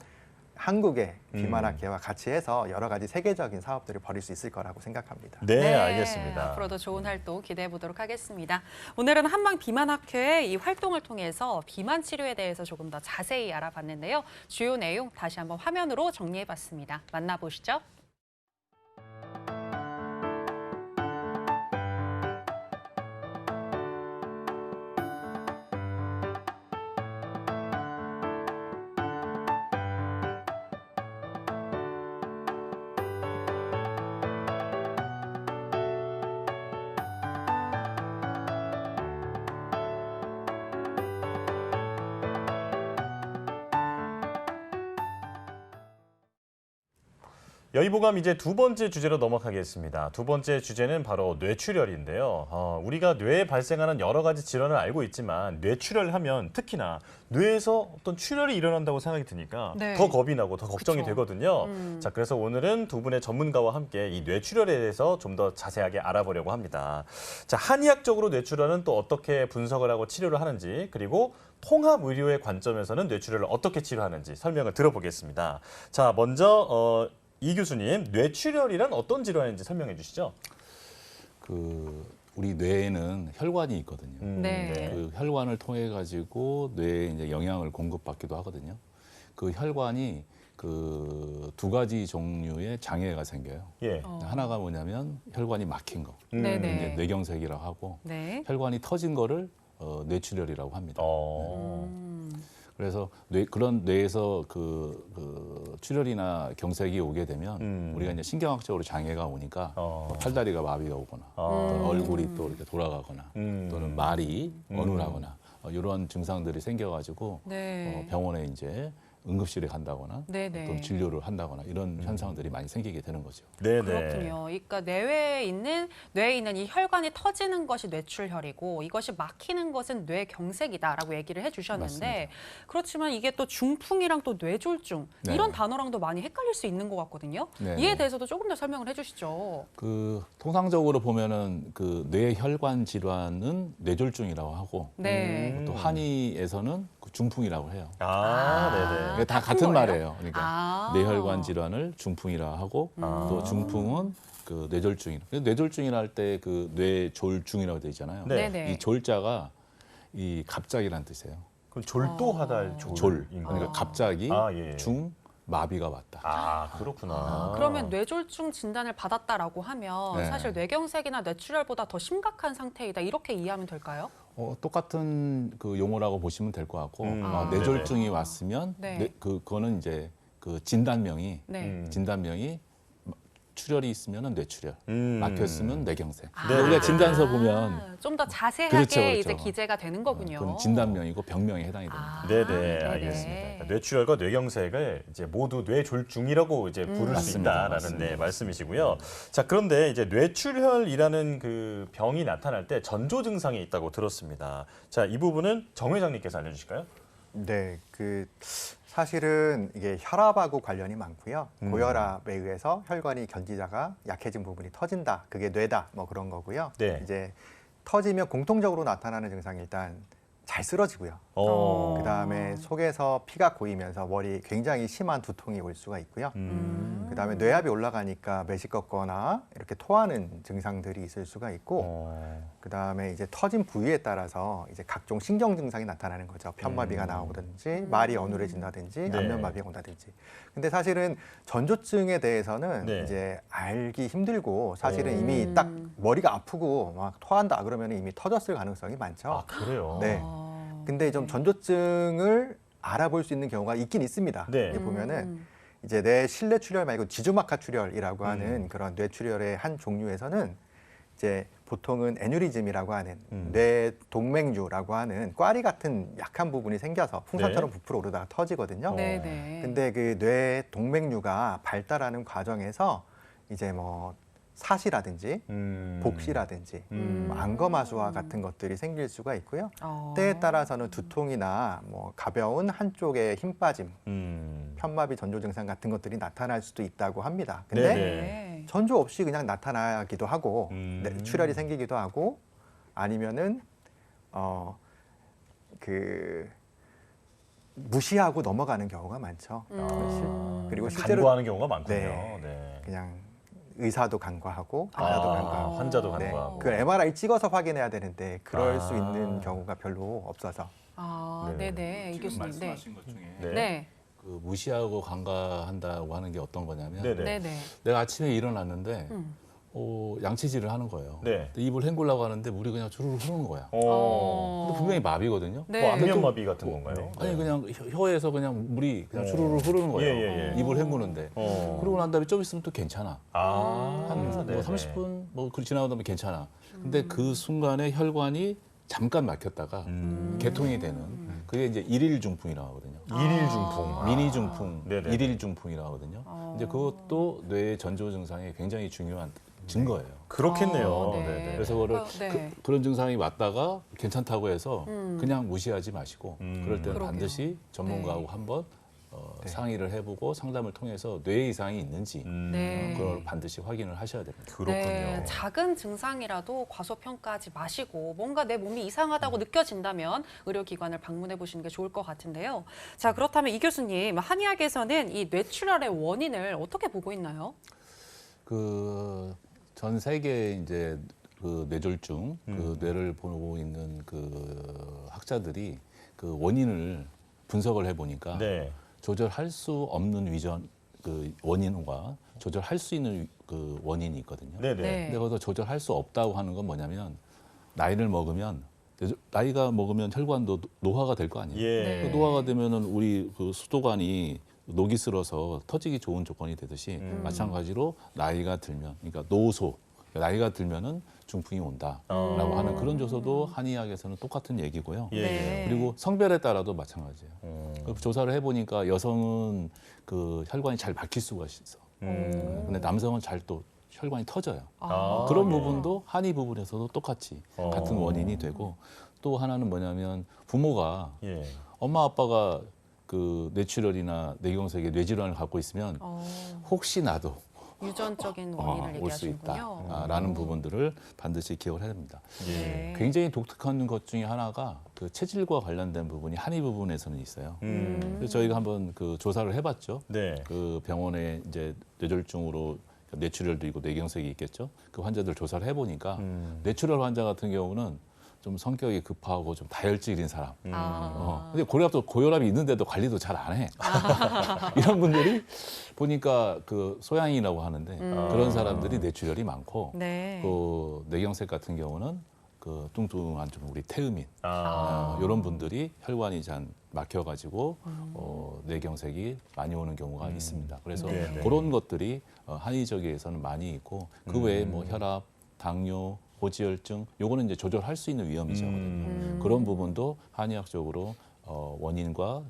한국의 비만학회와 같이 해서 여러 가지 세계적인 사업들을 벌일 수 있을 거라고 생각합니다. 네, 알겠습니다. 앞으로도 좋은 활동 기대해 보도록 하겠습니다. 오늘은 한방 비만학회의 이 활동을 통해서 비만 치료에 대해서 조금 더 자세히 알아봤는데요. 주요 내용 다시 한번 화면으로 정리해 봤습니다. 만나보시죠. 여의보감 이제 두 번째 주제로 넘어가겠습니다. 두 번째 주제는 바로 뇌출혈인데요. 우리가 뇌에 발생하는 여러 가지 질환을 알고 있지만 뇌출혈을 하면 특히나 뇌에서 어떤 출혈이 일어난다고 생각이 드니까 네. 더 겁이 나고 더 걱정이 그쵸. 되거든요. 자, 그래서 오늘은 두 분의 전문가와 함께 이 뇌출혈에 대해서 좀 더 자세하게 알아보려고 합니다. 자, 한의학적으로 뇌출혈은 또 어떻게 분석을 하고 치료를 하는지, 그리고 통합의료의 관점에서는 뇌출혈을 어떻게 치료하는지 설명을 들어보겠습니다. 자, 먼저 이 교수님, 뇌출혈이란 어떤 질환인지 설명해 주시죠. 우리 뇌에는 혈관이 있거든요. 네. 그 혈관을 통해 가지고 뇌에 이제 영양을 공급받기도 하거든요. 그 혈관이 그 두 가지 종류의 장애가 생겨요. 예. 하나가 뭐냐면 혈관이 막힌 거, 네네. 이제 뇌경색이라고 하고, 네. 혈관이 터진 거를 뇌출혈이라고 합니다. 음. 그래서 그런 뇌에서 그 출혈이나 경색이 오게 되면 우리가 이제 신경학적으로 장애가 오니까 팔다리가 마비가 오거나 또는 얼굴이 또 이렇게 돌아가거나 또는 말이 어눌하거나 이런 증상들이 생겨가지고 네. 병원에 이제 응급실에 간다거나 네네. 어떤 진료를 한다거나 이런 현상들이 많이 생기게 되는 거죠. 네네. 그렇군요. 그러니까 뇌에 있는 이 혈관이 터지는 것이 뇌출혈이고 이것이 막히는 것은 뇌경색이다라고 얘기를 해주셨는데 맞습니다. 그렇지만 이게 또 중풍이랑 또 뇌졸중 네. 이런 단어랑도 많이 헷갈릴 수 있는 것 같거든요. 네. 이에 대해서도 조금 더 설명을 해주시죠. 통상적으로 보면은 그 뇌혈관 질환은 뇌졸중이라고 하고 네. 또 한의에서는 그 중풍이라고 해요. 네네. 이게 다 같은 거예요? 말이에요. 그러니까 아. 뇌혈관 질환을 중풍이라 하고 또 중풍은 그 뇌졸중이라. 뇌졸중이라 할 때 그 뇌졸중이라고 되어 있잖아요. 네. 네네. 이 졸자가 이 갑자기란 뜻이에요. 그럼 졸도하다 졸. 졸인 그러니까 거예요? 갑자기 예. 중 마비가 왔다. 그렇구나. 그러면 뇌졸중 진단을 받았다라고 하면 네. 사실 뇌경색이나 뇌출혈보다 더 심각한 상태이다 이렇게 이해하면 될까요? 똑같은 그 용어라고 보시면 될 것 같고 뇌졸중이 왔으면 네. 그거는 이제 그 진단명이 네. 진단명이 출혈이 있으면은 뇌출혈, 막혔으면 뇌경색. 네. 우리가 진단서 보면 좀 더 자세하게 그렇죠, 그렇죠. 이제 기재가 되는 거군요. 그건 진단명이고 병명에 해당이 됩니다. 네네, 네네. 알겠습니다. 그러니까 뇌출혈과 뇌경색을 이제 모두 뇌졸중이라고 이제 부를 수 맞습니다. 있다라는 맞습니다. 말씀이시고요. 자, 그런데 이제 뇌출혈이라는 그 병이 나타날 때 전조 증상이 있다고 들었습니다. 자, 이 부분은 정 회장님께서 알려주실까요? 네, 사실은 이게 혈압하고 관련이 많고요. 고혈압에 의해서 혈관이 견디다가 약해진 부분이 터진다. 그게 뇌다. 뭐 그런 거고요. 네. 이제 터지면 공통적으로 나타나는 증상이 일단 잘 쓰러지고요. 그다음에 속에서 피가 고이면서 머리에 굉장히 심한 두통이 올 수가 있고요. 그다음에 뇌압이 올라가니까 매식 걷거나 이렇게 토하는 증상들이 있을 수가 있고, 그다음에 이제 터진 부위에 따라서 이제 각종 신경 증상이 나타나는 거죠. 편마비가 나오든지 말이 어눌해진다든지 네. 안면마비가 온다든지. 근데 사실은 전조증에 대해서는 네. 이제 알기 힘들고 사실은 이미 딱 머리가 아프고 막 토한다 그러면 이미 터졌을 가능성이 많죠. 아, 그래요? 네. 근데 좀 전조증을 알아볼 수 있는 경우가 있긴 있습니다. 네. 여기 보면은 이제 뇌 실내 출혈 말고 지주막하 출혈이라고 하는 그런 뇌 출혈의 한 종류에서는 이제 보통은 애뉴리즘이라고 하는 뇌 동맥류라고 하는 꽈리 같은 약한 부분이 생겨서 풍선처럼 부풀어 오르다가 터지거든요. 네네. 근데 그 뇌 동맥류가 발달하는 과정에서 이제 뭐 사시라든지 복시라든지 뭐 안검하수와 같은 것들이 생길 수가 있고요. 때에 따라서는 두통이나 뭐 가벼운 한쪽의 힘 빠짐, 편마비 전조 증상 같은 것들이 나타날 수도 있다고 합니다. 근데 네네. 전조 없이 그냥 나타나기도 하고 출혈이 생기기도 하고 아니면은 그 무시하고 넘어가는 경우가 많죠. 그리고 실제로 간과하는 경우가 많군요. 네. 네. 그냥 의사도 간과하고 환자도 간과하고 환자도 네. 간과하고. 그 MRI 찍어서 확인해야 되는데 그럴 아. 수 있는 경우가 별로 없어서 네. 네네. 이 지금 교수님. 네. 말씀하신 것 중에 네. 네. 그 무시하고 간과한다고 하는 게 어떤 거냐면 네네. 네네. 내가 아침에 일어났는데 양치질을 하는 거예요. 네. 근데 입을 헹구려고 하는데 물이 그냥 주르르 흐르는 거야. 근데 분명히 마비거든요. 네. 뭐 안면마비 같은 건가요? 네. 아니 그냥 혀에서 그냥 물이 그냥 주르르 흐르는 거예요. 예, 예. 입을 헹구는데. 그러고 난 다음에 좀 있으면 또 괜찮아. 한 뭐 네네. 30분 뭐 지나고 나면 괜찮아. 근데 그 순간에 혈관이 잠깐 막혔다가 개통이 되는 그게 이제 일일 중풍이라고 하거든요. 일일 중풍. 미니 중풍, 네네. 일일 중풍이라고 하거든요. 이제 그것도 뇌 전조 증상의 굉장히 중요한 증거예요. 그렇겠네요. 네. 네네. 그래서 그거를 네. 그런 증상이 왔다가 괜찮다고 해서 그냥 무시하지 마시고 그럴 때는 그러게요. 반드시 전문가하고 네. 한번 상의를 해보고 상담을 통해서 뇌 이상이 있는지 네. 그걸 반드시 확인을 하셔야 됩니다. 그렇군요. 네, 작은 증상이라도 과소평가하지 마시고 뭔가 내 몸이 이상하다고 느껴진다면 의료기관을 방문해 보시는 게 좋을 것 같은데요. 자, 그렇다면 이 교수님, 한의학에서는 이 뇌출혈의 원인을 어떻게 보고 있나요? 그 전 세계 이제 그 뇌졸중, 그 뇌를 보고 있는 그 학자들이 그 원인을 분석을 해보니까 네. 조절할 수 없는 위전 그 원인과 조절할 수 있는 그 원인이 있거든요. 네네. 네. 근데 거기서 조절할 수 없다고 하는 건 뭐냐면 나이를 먹으면 나이가 먹으면 혈관도 노화가 될 거 아니에요. 예. 네. 그 노화가 되면은 우리 그 수도관이 녹이 슬어서 터지기 좋은 조건이 되듯이 마찬가지로 나이가 들면, 그러니까 노소, 나이가 들면은 중풍이 온다라고 하는 그런 조서도 한의학에서는 똑같은 얘기고요. 예. 네. 그리고 성별에 따라도 마찬가지예요. 그 조사를 해보니까 여성은 그 혈관이 잘 막힐 수가 있어. 근데 남성은 잘 또 혈관이 터져요. 그런 예. 부분도 한의 부분에서도 똑같이 같은 원인이 되고 또 하나는 뭐냐면 부모가 예. 엄마 아빠가 그 뇌출혈이나 뇌경색의 뇌질환을 갖고 있으면 혹시 나도 유전적인 원인을 올 수 얘기하시는군요. 있다라는 부분들을 반드시 기억을 해야 됩니다. 네. 굉장히 독특한 것 중에 하나가 그 체질과 관련된 부분이 한의 부분에서는 있어요. 그래서 저희가 한번 그 조사를 해봤죠. 네. 그 병원에 이제 뇌졸중으로 뇌출혈도 있고 뇌경색이 있겠죠. 그 환자들 조사를 해보니까 뇌출혈 환자 같은 경우는 좀 성격이 급하고 좀 다혈질인 사람. 근데 고혈압이 있는데도 관리도 잘 안 해. 이런 분들이 보니까 그 소양이라고 하는데 그런 사람들이 뇌출혈이 많고 네. 그 뇌경색 같은 경우는 그 뚱뚱한 좀 우리 태음인 이런 분들이 혈관이 잘 막혀가지고 뇌경색이 많이 오는 경우가 있습니다. 그래서 네, 네. 그런 것들이 한의적에서는 많이 있고 그 외에 뭐 혈압, 당뇨, 고지혈증 요거는 이제 조절할 수 있는 위험이죠. 그런 부분도 한의학적으로 원인과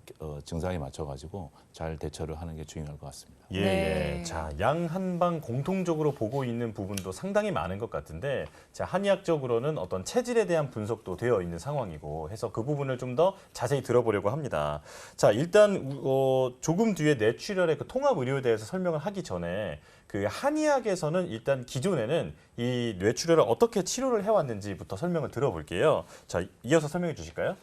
증상에 맞춰가지고 잘 대처를 하는 게 중요할 것 같습니다. 예, 네. 예. 자, 양 한방 공통적으로 보고 있는 부분도 상당히 많은 것 같은데, 자, 한의학적으로는 어떤 체질에 대한 분석도 되어 있는 상황이고 해서 그 부분을 좀 더 자세히 들어보려고 합니다. 자, 일단 조금 뒤에 뇌출혈의 그 통합 의료에 대해서 설명을 하기 전에 그 한의학에서는 일단 기존에는 이 뇌출혈을 어떻게 치료를 해왔는지부터 설명을 들어볼게요. 자, 이어서 설명해 주실까요?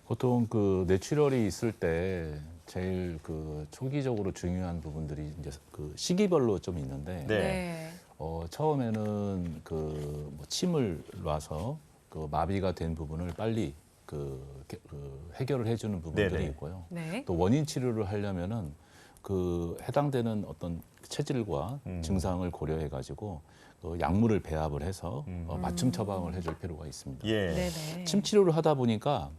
보통 그 뇌출혈이 있을 때 제일 그 초기적으로 중요한 부분들이 이제 그 시기별로 좀 있는데 네. 처음에는 그 뭐 침을 놔서 그 마비가 된 부분을 빨리 그 해결을 해주는 부분들이 네네. 있고요. 네. 또 원인 치료를 하려면은 그 해당되는 어떤 체질과 증상을 고려해 가지고 약물을 배합을 해서 맞춤 처방을 해줄 필요가 있습니다. 예. 네네. 침 치료를 하다 보니까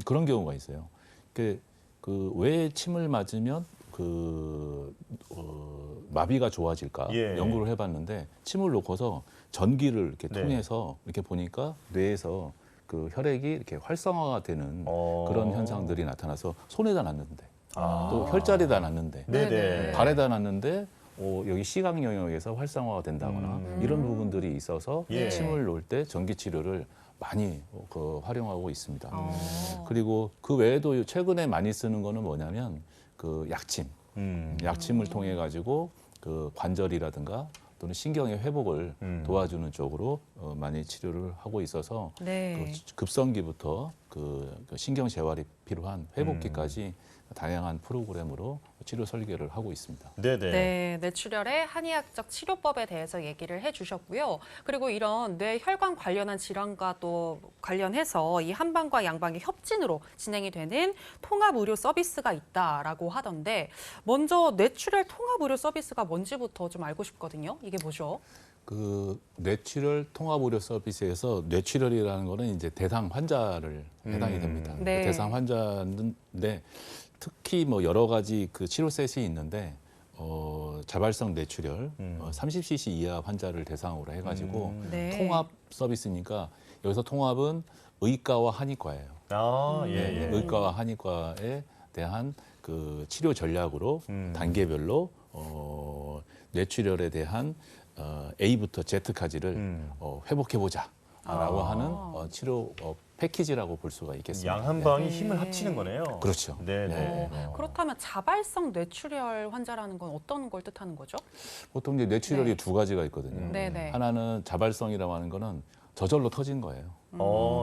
그런 경우가 있어요. 왜 침을 맞으면 마비가 좋아질까 예. 연구를 해봤는데 침을 놓고서 전기를 이렇게 네. 통해서 이렇게 보니까 뇌에서 그 혈액이 이렇게 활성화가 되는 그런 현상들이 나타나서 손에다 놨는데 또 혈자리에다 놨는데 네네. 발에다 놨는데 여기 시각 영역에서 활성화가 된다거나 이런 부분들이 있어서 예. 침을 놓을 때 전기 치료를 많이 활용하고 있습니다. 어. 그리고 그 외에도 최근에 많이 쓰는 거는 뭐냐면 그 약침, 약침을 통해 가지고 그 관절이라든가 또는 신경의 회복을 도와주는 쪽으로 많이 치료를 하고 있어서 네. 그 급성기부터 그 신경 재활이 필요한 회복기까지 다양한 프로그램으로 치료 설계를 하고 있습니다. 네네. 네, 뇌출혈의 한의학적 치료법에 대해서 얘기를 해주셨고요. 그리고 이런 뇌혈관 관련한 질환과 또 관련해서 이 한방과 양방의 협진으로 진행이 되는 통합 의료 서비스가 있다라고 하던데 먼저 뇌출혈 통합 의료 서비스가 뭔지부터 좀 알고 싶거든요. 이게 뭐죠? 그 뇌출혈 통합 의료 서비스에서 뇌출혈이라는 거는 이제 대상 환자를 해당이 됩니다. 네. 대상 환자인데 특히 뭐 여러 가지 그 치료 셋이 있는데 자발성 뇌출혈 30cc 이하 환자를 대상으로 해가지고 네. 통합 서비스니까 여기서 통합은 의과와 한의과예요. 아, 예, 예. 의과와 한의과에 대한 그 치료 전략으로 단계별로 뇌출혈에 대한 A부터 Z까지를 회복해보자라고 하는 치료 패키지라고 볼 수가 있겠습니다. 양한방이 네. 힘을 합치는 거네요. 그렇죠. 네네. 그렇다면 자발성 뇌출혈 환자라는 건 어떤 걸 뜻하는 거죠? 보통 이제 뇌출혈이 네. 두 가지가 있거든요. 네네. 하나는 자발성이라고 하는 거는 저절로 터진 거예요.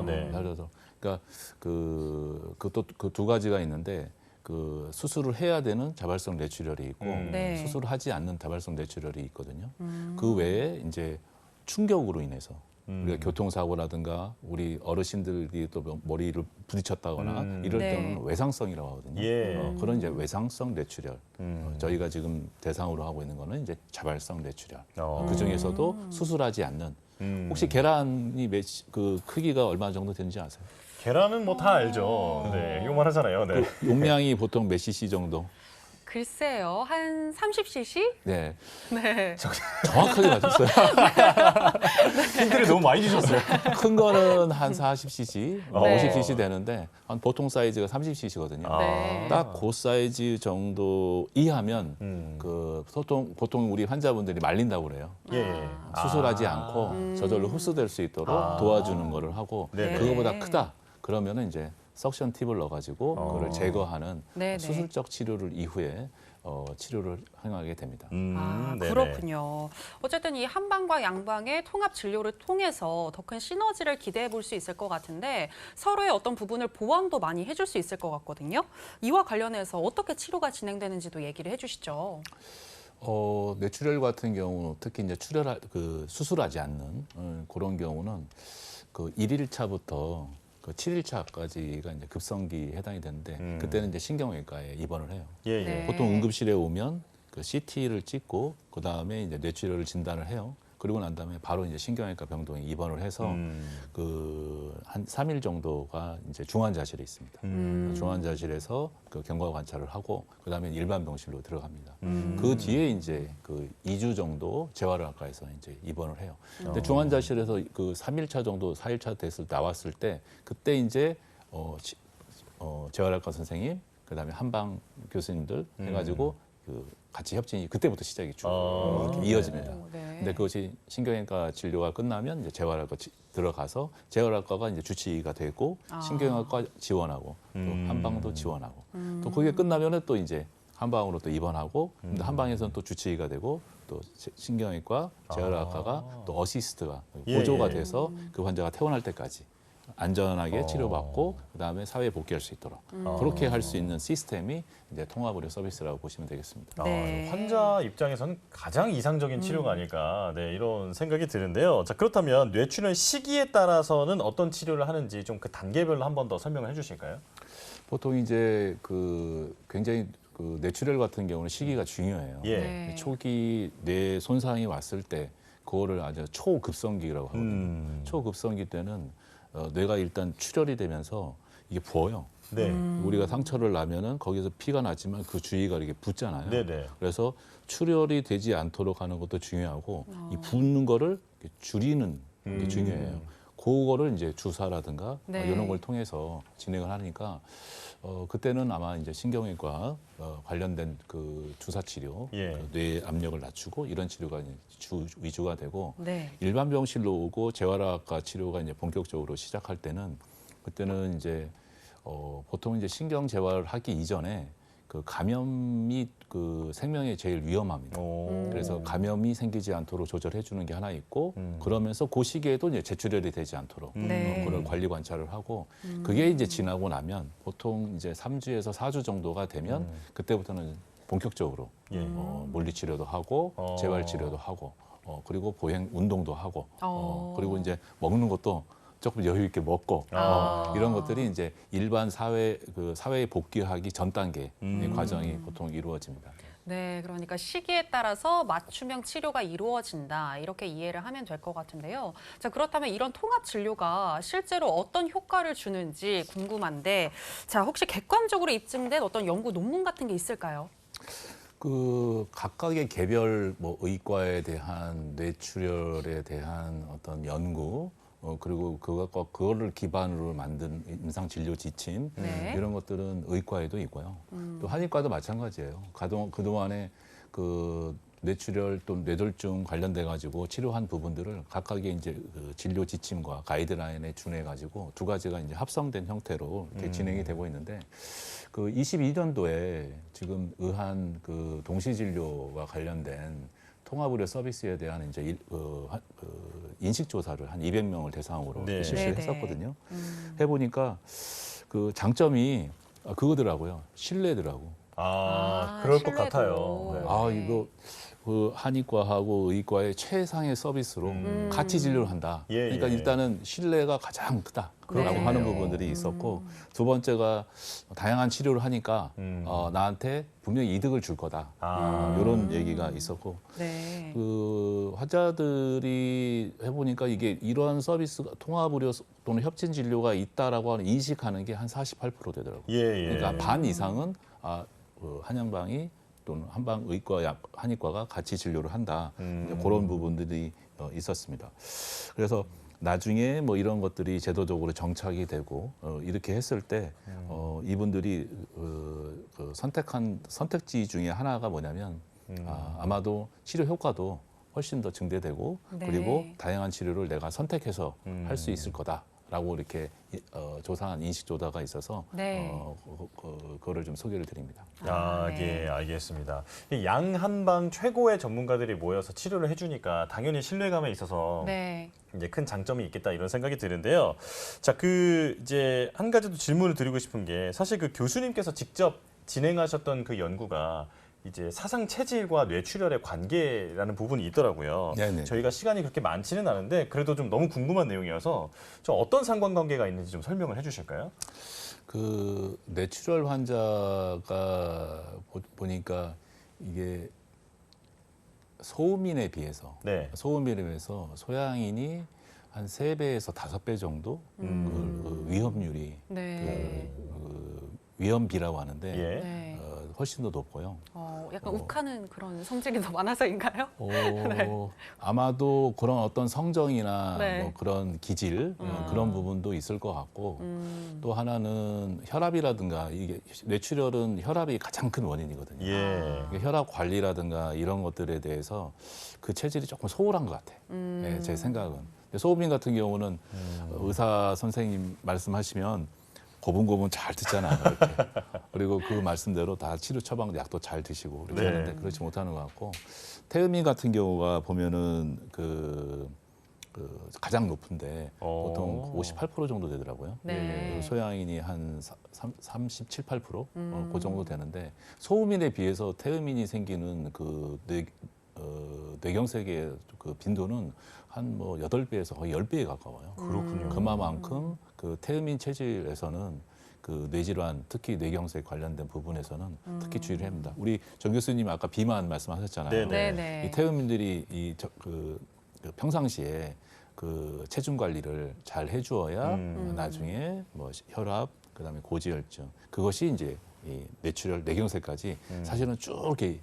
네. 저절로. 그러니까 그 두 가지가 있는데 그 수술을 해야 되는 자발성 뇌출혈이 있고 네. 수술을 하지 않는 자발성 뇌출혈이 있거든요. 그 외에 이제 충격으로 인해서 우리가 교통사고라든가 우리 어르신들이 또 머리를 부딪혔다거나 이럴 네. 때는 외상성이라고 하거든요. 예. 그런 이제 외상성 뇌출혈. 저희가 지금 대상으로 하고 있는 거는 이제 자발성 뇌출혈. 그 중에서도 수술하지 않는. 혹시 계란이 그 크기가 얼마 정도 되는지 아세요? 계란은 뭐 다 알죠. 네, 이거만 하잖아요. 네. 그 용량이 보통 몇 cc 정도? 글쎄요, 한 30cc? 네, 네. 정확하게 맞췄어요. 힌트를 너무 많이 주셨어요. 큰 거는 한 40cc, 네. 50cc 되는데 한 보통 사이즈가 30cc거든요. 네. 딱 그 사이즈 정도 이하면 그 보통 우리 환자분들이 말린다고 그래요. 예. 수술하지 않고 저절로 흡수될 수 있도록 도와주는 거를 하고 네네. 그거보다 크다 그러면은 이제 석션 팁을 넣어가지고 그거를 제거하는 네네. 수술적 치료를 이후에 치료를 행하게 됩니다. 네네. 그렇군요. 어쨌든 이 한방과 양방의 통합 진료를 통해서 더 큰 시너지를 기대해 볼 수 있을 것 같은데 서로의 어떤 부분을 보완도 많이 해줄 수 있을 것 같거든요. 이와 관련해서 어떻게 치료가 진행되는지도 얘기를 해주시죠. 뇌출혈 같은 경우는 특히 이제 수술하지 않는 그런 경우는 그 1일차부터 그 7일차까지가 이제 급성기 해당이 되는데 그때는 이제 신경외과에 입원을 해요. 예, 예. 네. 보통 응급실에 오면 그 CT를 찍고 그 다음에 이제 뇌출혈을 진단을 해요. 그리고 난 다음에 바로 이제 신경외과 병동에 입원을 해서 그 한 3일 정도가 이제 중환자실에 있습니다. 중환자실에서 그 경과 관찰을 하고 그 다음에 일반 병실로 들어갑니다. 그 뒤에 이제 그 2주 정도 재활의학과에서 이제 입원을 해요. 근데 중환자실에서 그 3일차 정도 4일차 나왔을 때 그때 이제 재활의학과 선생님 그다음에 한방 교수님들 해가지고 그 같이 협진이 그때부터 시작이 쭉 이렇게 이어집니다. 네. 근데 그것이 신경외과 진료가 끝나면 이제 재활학과 들어가서 재활학과가 이제 주치의가 되고 신경외과 지원하고 또 한방도 지원하고 또 그게 끝나면은 또 이제 한방으로 또 입원하고 근데 한방에서는 또 주치의가 되고 또 신경외과 재활학과가 또 어시스트가 예, 보조가 예. 돼서 그 환자가 퇴원할 때까지 안전하게 치료받고 그다음에 사회에 복귀할 수 있도록 그렇게 할 수 있는 시스템이 이제 통합의료 서비스라고 보시면 되겠습니다. 네. 환자 입장에서는 가장 이상적인 치료가 아닐까 이런 생각이 드는데요. 자, 그렇다면 뇌출혈 시기에 따라서는 어떤 치료를 하는지 좀 그 단계별로 한 번 더 설명을 해주실까요? 보통 이제 그 굉장히 그 뇌출혈 같은 경우는 시기가 중요해요. 예. 네. 초기 뇌 손상이 왔을 때 그거를 아주 초급성기라고 하거든요. 초급성기 때는 뇌가 일단 출혈이 되면서 이게 부어요. 네. 우리가 상처를 나면은 거기서 피가 나지만 그 주위가 이렇게 붓잖아요. 네네. 그래서 출혈이 되지 않도록 하는 것도 중요하고 이 붓는 거를 이렇게 줄이는 게 중요해요. 그거를 이제 주사라든가 네. 이런 걸 통해서 진행을 하니까 그때는 아마 이제 신경외과 관련된 그 주사 치료, 예. 그 뇌 압력을 낮추고 이런 치료가 이제 위주가 되고 네. 일반 병실로 오고 재활학과 치료가 이제 본격적으로 시작할 때는 그때는 이제 보통 이제 신경 재활을 하기 이전에 그 감염이 그 생명에 제일 위험합니다. 그래서 감염이 생기지 않도록 조절해 주는 게 하나 있고 그러면서 그 시기에도 이제 재출혈이 되지 않도록 네. 그걸 관리 관찰을 하고 그게 이제 지나고 나면 보통 이제 3주에서 4주 정도가 되면 그때부터는 본격적으로 예. 물리 치료도 하고 재활 치료도 하고 그리고 보행 운동도 하고 그리고 이제 먹는 것도 조금 여유 있게 먹고 이런 것들이 이제 일반 사회에 복귀하기 전 단계 의 과정이 보통 이루어집니다. 네, 그러니까 시기에 따라서 맞춤형 치료가 이루어진다 이렇게 이해를 하면 될 것 같은데요. 자, 그렇다면 이런 통합 진료가 실제로 어떤 효과를 주는지 궁금한데, 자, 혹시 객관적으로 입증된 어떤 연구 논문 같은 게 있을까요? 그 각각의 개별 뭐 의과에 대한 뇌출혈에 대한 어떤 연구 그리고 그거를 기반으로 만든 임상 진료 지침 네. 이런 것들은 의과에도 있고요. 또 한의과도 마찬가지예요. 그동안에 그 뇌출혈 또 뇌졸중 관련돼 가지고 치료한 부분들을 각각의 이제 그 진료 지침과 가이드라인에 준해 가지고 두 가지가 이제 합성된 형태로 이렇게 진행이 되고 있는데 그 22년도에 지금 의한 그 동시 진료와 관련된 통합의료 서비스에 대한 이제 인식 조사를 한 200명을 대상으로 네. 실시를 네네. 했었거든요. 해보니까 그 장점이 그거더라고요. 신뢰더라고. 그럴 것 신뢰도. 같아요. 네. 아 이거 그 한의과하고 의과의 최상의 서비스로 같이 진료를 한다. 예, 그러니까 예. 일단은 신뢰가 가장 크다라고 네. 하는 부분들이 있었고 두 번째가 다양한 치료를 하니까 나한테 분명히 이득을 줄 거다. 이런 얘기가 있었고 네. 그 환자들이 해보니까 이게 이러한 서비스가 통합의료 또는 협진 진료가 있다라고 하는 인식하는 게 한 48% 되더라고요. 예, 예. 그러니까 반 이상은 그 한양방이 또는 한방의과 한의과가 같이 진료를 한다. 이제 그런 부분들이 있었습니다. 그래서 나중에 뭐 이런 것들이 제도적으로 정착이 되고 이렇게 했을 때 이분들이 그 선택한 선택지 중에 하나가 뭐냐면 아마도 치료 효과도 훨씬 더 증대되고 네. 그리고 다양한 치료를 내가 선택해서 할 수 있을 거다라고 이렇게 조사한 인식 조사가 있어서 네. 그거를 좀 소개를 드립니다. 네. 예, 알겠습니다. 이 양한방 최고의 전문가들이 모여서 치료를 해주니까 당연히 신뢰감에 있어서 네. 이제 큰 장점이 있겠다 이런 생각이 드는데요. 자, 이제 한 가지 더 질문을 드리고 싶은 게 사실 그 교수님께서 직접 진행하셨던 그 연구가 이제 사상 체질과 뇌출혈의 관계라는 부분이 있더라고요. 네네. 저희가 시간이 그렇게 많지는 않은데 그래도 좀 너무 궁금한 내용이어서 좀 어떤 상관관계가 있는지 좀 설명을 해주실까요? 그 뇌출혈 환자가 보니까 이게 소음인에 비해서 네. 소양인이 한 3배에서 5배 정도 그 위험률이 네. 그 위험비라고 하는데 예. 네. 훨씬 더 높고요. 약간 욱하는 그런 성질이 더 많아서인가요? 아마도 그런 어떤 성정이나 네. 뭐 그런 기질 그런 부분도 있을 것 같고 또 하나는 혈압이라든가 이게 뇌출혈은 혈압이 가장 큰 원인이거든요. 예. 이게 혈압 관리라든가 이런 것들에 대해서 그 체질이 조금 소홀한 것 같아요. 네, 제 생각은. 소음인 같은 경우는 의사 선생님 말씀하시면 고분고분 잘 듣잖아요. 이렇게. 그리고 그 말씀대로 다 치료 처방 약도 잘 드시고 이렇게 네. 하는데 그렇지 못하는 것 같고 태음인 같은 경우가 보면은 그 가장 높은데 오. 보통 58% 정도 되더라고요. 네. 그리고 소양인이 한 37, 8%? 그 정도 되는데 소음인에 비해서 태음인이 생기는 그 뇌경색의 그 빈도는 한 뭐 8배에서 거의 10배에 가까워요. 그렇군요. 그만큼 그 태음인 체질에서는 그 뇌질환, 특히 뇌경색 관련된 부분에서는 특히 주의를 해야 합니다. 우리 정 교수님이 아까 비만 말씀하셨잖아요. 네네. 네네. 이 태음인들이 그 평상시에 그 체중 관리를 잘 해주어야 나중에 뭐 혈압, 그다음에 고지혈증 그것이 이제 이 뇌출혈, 뇌경색까지 사실은 쭉 이렇게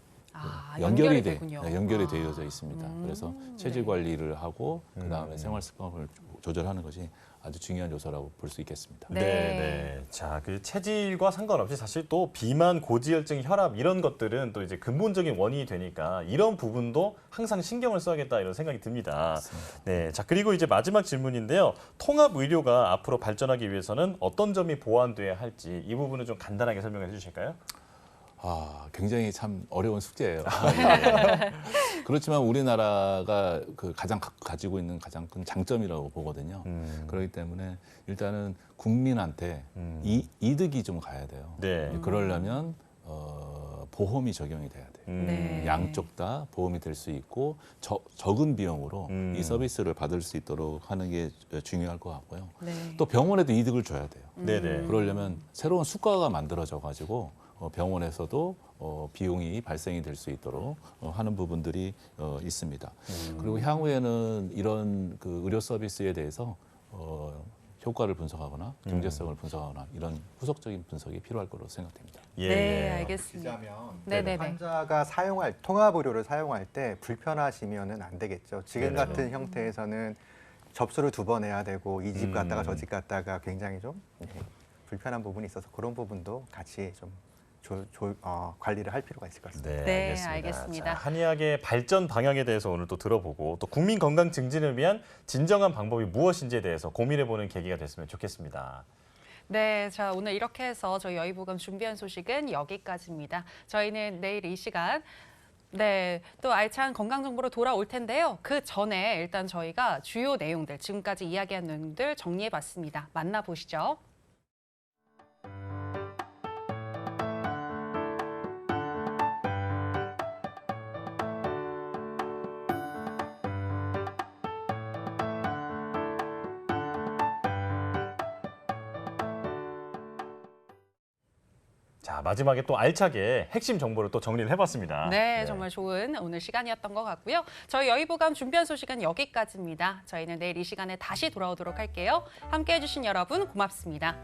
연결이 되군요. 연결이 되어져 있습니다. 그래서 체질 관리를 하고 그다음에 생활 습관을 조절하는 것이 아주 중요한 요소라고 볼 수 있겠습니다. 네. 네. 자, 그 체질과 상관없이 사실 또 비만, 고지혈증, 혈압 이런 것들은 또 이제 근본적인 원인이 되니까 이런 부분도 항상 신경을 써야겠다 이런 생각이 듭니다. 맞습니다. 네. 자, 그리고 이제 마지막 질문인데요. 통합 의료가 앞으로 발전하기 위해서는 어떤 점이 보완돼야 할지 이 부분을 좀 간단하게 설명해 주실까요? 굉장히 참 어려운 숙제예요. 그렇지만 우리나라가 그 가지고 있는 가장 큰 장점이라고 보거든요. 그렇기 때문에 일단은 국민한테 이득이 좀 가야 돼요. 네. 그러려면 보험이 적용이 돼야 돼요. 네. 양쪽 다 보험이 될 수 있고 적은 비용으로 이 서비스를 받을 수 있도록 하는 게 중요할 것 같고요. 네. 또 병원에도 이득을 줘야 돼요. 네네. 그러려면 새로운 수가가 만들어져 가지고 병원에서도 비용이 발생이 될 수 있도록 하는 부분들이 있습니다. 그리고 향후에는 이런 그 의료 서비스에 대해서 효과를 분석하거나 경제성을 분석하거나 이런 후속적인 분석이 필요할 거로 생각됩니다. 예. 네, 알겠습니다. 비자면 네네네. 환자가 통합 의료를 사용할 때 불편하시면은 안 되겠죠. 지금 네네. 같은 형태에서는 접수를 2번 해야 되고 이 집 갔다가 저 집 갔다가 굉장히 좀 불편한 부분이 있어서 그런 부분도 같이 좀 관리를 할 필요가 있을 것 같습니다. 네, 알겠습니다. 자, 한의학의 발전 방향에 대해서 오늘 또 들어보고 또 국민 건강 증진을 위한 진정한 방법이 무엇인지에 대해서 고민해보는 계기가 됐으면 좋겠습니다. 네, 자 오늘 이렇게 해서 저희 여의보감 준비한 소식은 여기까지입니다. 저희는 내일 이 시간 네, 또 알찬 건강 정보로 돌아올 텐데요. 그 전에 일단 저희가 주요 내용들, 지금까지 이야기한 내용들 정리해봤습니다. 만나보시죠. 자, 마지막에 또 알차게 핵심 정보를 또 정리를 해봤습니다. 네, 정말 좋은 오늘 시간이었던 것 같고요. 저희 여의보감 준비한 소식은 여기까지입니다. 저희는 내일 이 시간에 다시 돌아오도록 할게요. 함께해 주신 여러분 고맙습니다.